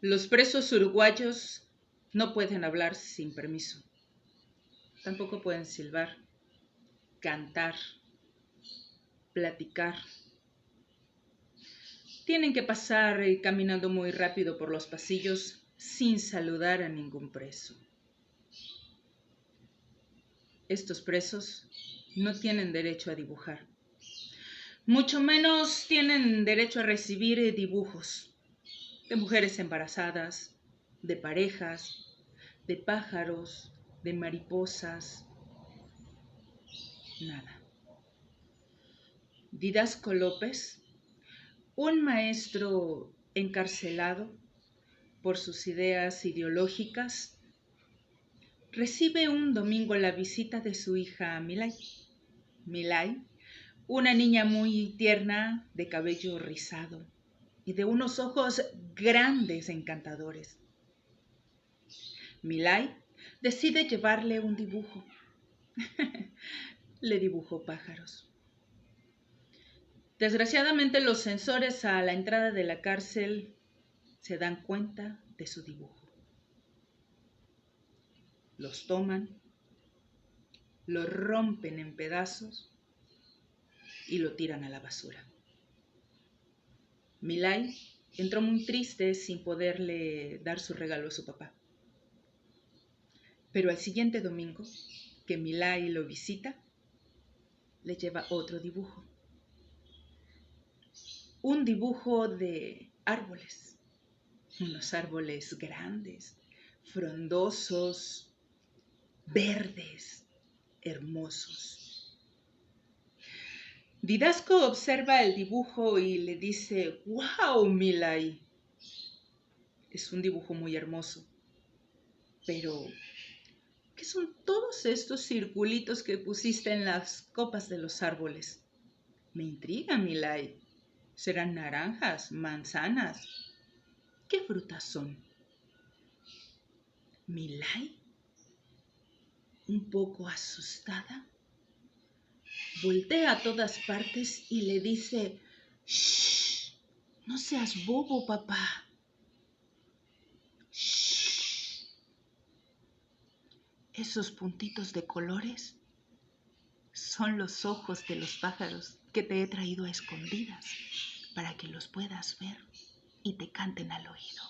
Los presos uruguayos no pueden hablar sin permiso. Tampoco pueden silbar, cantar, platicar. Tienen que pasar caminando muy rápido por los pasillos sin saludar a ningún preso. Estos presos no tienen derecho a dibujar. Mucho menos tienen derecho a recibir dibujos de mujeres embarazadas, de parejas, de pájaros, de mariposas, nada. Didasco López, un maestro encarcelado por sus ideas ideológicas, recibe un domingo la visita de su hija Milay. Milay, una niña muy tierna, de cabello rizado y de unos ojos grandes e encantadores. Milay decide llevarle un dibujo. Le dibujó pájaros. Desgraciadamente, los censores a la entrada de la cárcel se dan cuenta de su dibujo. Los toman, lo rompen en pedazos y lo tiran a la basura. Milay entró muy triste sin poderle dar su regalo a su papá. Pero al siguiente domingo, que Milay lo visita, le lleva otro dibujo. Un dibujo de árboles, unos árboles grandes, frondosos, verdes, hermosos. Didasco observa el dibujo y le dice: ¡Wow, Milay! Es un dibujo muy hermoso, pero ¿qué son todos estos circulitos que pusiste en las copas de los árboles? Me intriga, Milay. ¿Serán naranjas, manzanas? ¿Qué frutas son? Milay, un poco asustada, voltea a todas partes y le dice: ¡Shh! No seas bobo, papá. ¡Shh! Esos puntitos de colores son los ojos de los pájaros que te he traído a escondidas para que los puedas ver y te canten al oído.